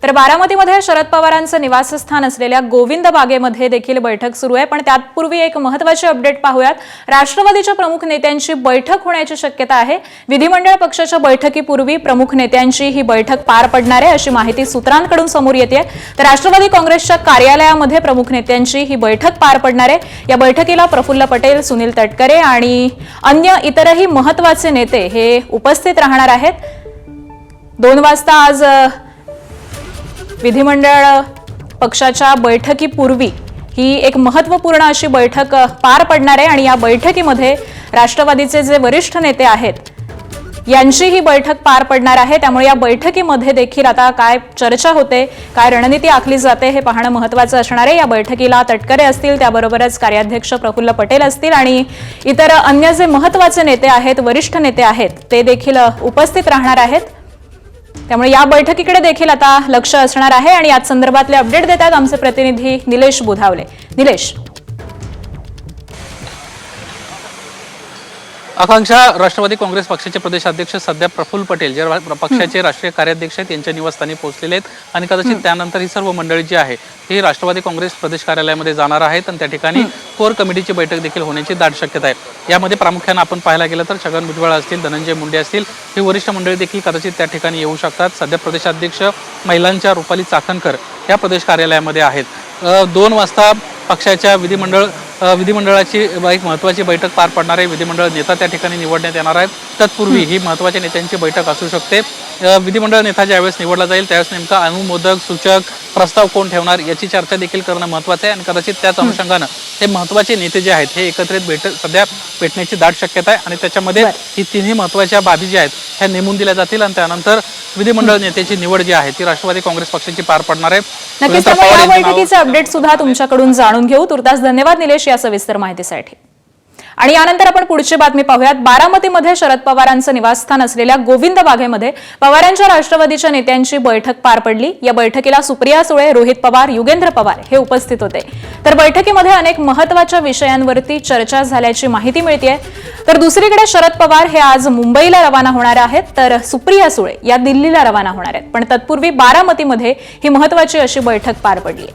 तर बारामतीमध्ये शरद पवारांचं निवासस्थान असलेल्या गोविंद बागेमध्ये देखील बैठक सुरू आहे। पण त्यापूर्वी एक महत्त्वाची अपडेट पाहूयात। राष्ट्रवादीच्या प्रमुख नेत्यांची बैठक होण्याची शक्यता आहे। विधिमंडळ पक्षाच्या बैठकीपूर्वी प्रमुख नेत्यांची ही बैठक पार पडणार आहे अशी माहिती सूत्रांकडून समोर येते। तर राष्ट्रवादी काँग्रेसच्या कार्यालयामध्ये प्रमुख नेत्यांची ही बैठक पार पडणार आहे। या बैठकीला प्रफुल्ल पटेल, सुनील तटकरे आणि अन्य इतरही महत्त्वाचे नेते हे उपस्थित राहणार आहेत। 2 वाजता आज विधिमंडळ पक्षाच्या बैठकीपूर्वी ही एक महत्त्वपूर्ण अशी बैठक पार पडणार आहे आणि या बैठकीमध्ये राष्ट्रवादीचे जे वरिष्ठ नेते आहेत यांची ही बैठक पार पडणार आहे। त्यामुळे या बैठकीमध्ये देखील आता काय चर्चा होते, काय रणनीती आखली जाते हे पाहणं महत्त्वाचं असणार आहे। या बैठकीला तटकरे असतील, त्याबरोबरच कार्याध्यक्ष प्रफुल्ल पटेल असतील आणि इतर अन्य जे महत्त्वाचे नेते आहेत, वरिष्ठ नेते आहेत ते देखील उपस्थित राहणार आहेत। त्यामुळे या बैठकीकडे देखील आता लक्ष असणार आहे आणि याच संदर्भातले अपडेट देतात आमचे प्रतिनिधी निलेश बुधावले। निलेश, आकांक्षा, राष्ट्रवादी काँग्रेस पक्षाचे प्रदेशाध्यक्ष सध्या प्रफुल्ल पटेल जे पक्षाचे राष्ट्रीय कार्याध्यक्ष आहेत यांच्या निवासस्थानी पोहोचलेले आहेत आणि कदाचित त्यानंतर ही सर्व मंडळी जी आहे ही राष्ट्रवादी काँग्रेस प्रदेश कार्यालयामध्ये जाणार आहेत आणि त्या ठिकाणी कोर कमिटीची बैठक देखील होण्याची दाट शक्यता आहे। यामध्ये प्रामुख्याने आपण पाहायला गेलं तर छगन भुजबळ असतील, धनंजय मुंडे असतील, ही वरिष्ठ मंडळी देखील कदाचित त्या ठिकाणी येऊ शकतात। सध्या प्रदेशाध्यक्ष महिलांच्या रुपाली चाकणकर या प्रदेश कार्यालयामध्ये आहेत। 2 वाजता पक्षाच्या विधिमंडळाची एक महत्त्वाची बैठक पार पडणार आहे। विधिमंडळ नेता त्या ठिकाणी निवडण्यात येणार आहे। तत्पूर्वी ही महत्त्वाच्या नेत्यांची बैठक असू शकते। विधिमंडळ नेता ज्यावेळेस निवडला जाईल त्यावेळेस नेमका अनुमोदक, सूचक, प्रस्ताव कोण ठेवणार याची चर्चा देखील करणं महत्त्वाचं आहे आणि कदाचित त्याच अनुषंगानं हे महत्त्वाचे नेते जे आहेत हे एकत्रित सध्या भेटण्याची दाट शक्यता आहे आणि त्याच्यामध्ये ही तिन्ही महत्त्वाच्या बाबी ज्या आहेत ह्या नेमून दिल्या जातील आणि त्यानंतर विधिमंडळ नेत्याची निवड जी आहे ती राष्ट्रवादी काँग्रेस पक्षाची पार पडणार आहे। नक्कीच या बैठकीचे अपडेट सुद्धा तुमच्याकडून जाणून घेऊ। तुर्तास धन्यवाद निलेश या सविस्तर माहितीसाठी। आणि यानंतर आपण पुढची बातमी पाहूयात। बारामतीमध्ये शरद पवारांचं निवासस्थान असलेल्या गोविंद बागेमध्ये पवारांच्या राष्ट्रवादीच्या नेत्यांची बैठक पार पडली। या बैठकीला सुप्रिया सुळे, रोहित पवार, युगेंद्र पवार हे उपस्थित होते। तर बैठकीमध्ये अनेक महत्त्वाच्या विषयांवरती चर्चा झाल्याची माहिती मिळते। तर दुसरीकडे शरद पवार हे आज मुंबईला रवाना होणार आहेत, तर सुप्रिया सुळे या दिल्लीला रवाना होणार आहेत। पण तत्पूर्वी बारामतीमध्ये ही महत्त्वाची अशी बैठक पार पडली।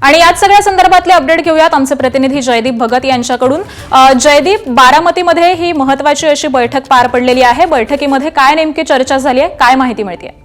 आणि याच सगळ्या संदर्भातले अपडेट घेऊयात आमचे प्रतिनिधी जयदीप भगत यांच्याकडून। जयदीप, बारामतीमध्ये ही महत्त्वाची अशी बैठक पार पडलेली आहे। बैठकीमध्ये काय नेमकी चर्चा झाली आहे, काय माहिती मिळते?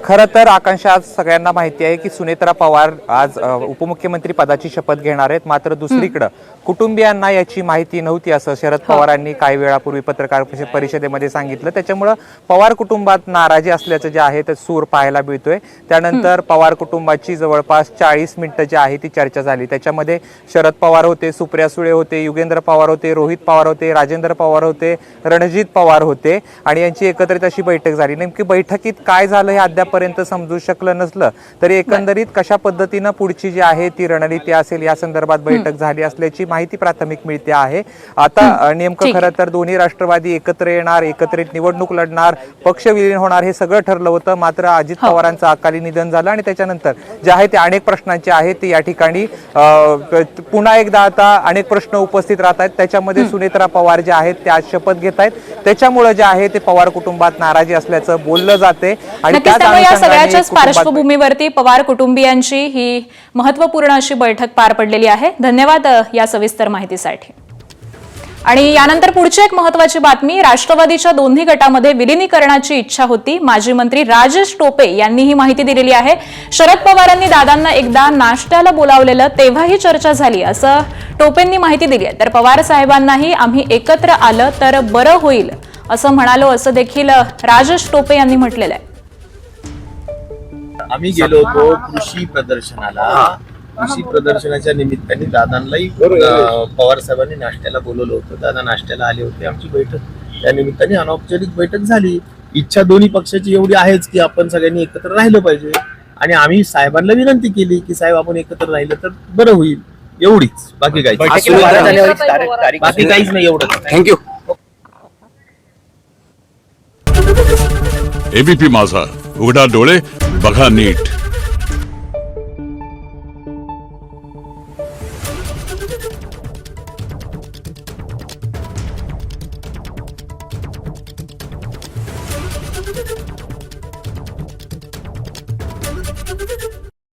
खरं तर आकांक्षा, आज सगळ्यांना माहिती आहे की सुनेत्रा पवार आज उपमुख्यमंत्री पदाची शपथ घेणार आहेत। मात्र दुसरीकडे कुटुंबियांना याची माहिती नव्हती असं शरद पवारांनी काही वेळापूर्वी पत्रकार परिषदेमध्ये सांगितलं। त्याच्यामुळे पवार कुटुंबात नाराजी असल्याचं जे आहे ते सूर पाहायला मिळतोय। त्यानंतर पवार कुटुंबाची जवळपास 40 मिनिटं जी आहे ती चर्चा झाली। त्याच्यामध्ये शरद पवार होते, सुप्रिया सुळे होते, युगेंद्र पवार होते, रोहित पवार होते, राजेंद्र पवार होते, रणजित पवार होते आणि यांची एकत्रित अशी बैठक झाली। नेमकी बैठकीत काय झालं हे अद्यापर्यंत समजू शकलं नसलं तरी एकंदरीत कशा पद्धतीनं पुढची जी आहे ती रणनीती असेल या संदर्भात बैठक झाली असल्याची माहिती प्राथमिक मिळते आहे। आता नेमकं खरं तर दोन्ही राष्ट्रवादी एकत्र येणार, एकत्रित निवडणूक लढणार, पक्ष विलीन होणार हे सगळं ठरलं होतं। मात्र अजित पवारांचं अकाली निधन झालं आणि त्याच्यानंतर जे आहे ते अनेक प्रश्नांचे आहेत ते या ठिकाणी पुन्हा एकदा आता अनेक प्रश्न उपस्थित राहत आहेत। त्याच्यामध्ये सुनेत्रा पवार जे आहेत ते आज शपथ घेत आहेत। त्याच्यामुळे जे आहे ते पवार कुटुंबात नाराजी असल्याचं बोललं जाते आणि त्यामुळे या सगळ्याच्याच पार्श्वभूमीवरती पवार कुटुंबियांची ही महत्त्वपूर्ण अशी बैठक पार पडलेली आहे। धन्यवाद या सविस्तर माहितीसाठी। आणि यानंतर पुढची एक महत्त्वाची बातमी, राष्ट्रवादीच्या दोन्ही गटामध्ये विलीनीकरणाची इच्छा होती। माजी मंत्री राजेश टोपे यांनी ही माहिती दिलेली आहे। शरद पवारांनी दादांना एकदा नाश्त्याला बोलावलेलं तेव्हाही चर्चा झाली असं टोपेंनी माहिती दिली आहे। तर पवार साहेबांनाही आम्ही एकत्र आलं तर बरं होईल असं म्हणालो असं देखील राजेश टोपे यांनी म्हटलेलं आहे। आम्ही गेलो होतो कृषी प्रदर्शनाला। कृषी प्रदर्शनाच्या निमित्ताने दादांनाही पवार साहेबांनी नाश्त्याला बोलवलं होतं। दादा नाश्त्याला आले होते। आमची बैठक त्या निमित्ताने अनौपचारिक बैठक झाली। इच्छा दोन्ही पक्षाची एवढी आहेच की आपण सगळ्यांनी एकत्र राहिलं पाहिजे आणि आम्ही साहेबांना विनंती केली की साहेब आपण एकत्र राहिलं तर बरं होईल, एवढीच, बाकी काहीच नाही। एवढं, थँक्यू। एबीपी माझा, उघडा डोळे बघा नीट।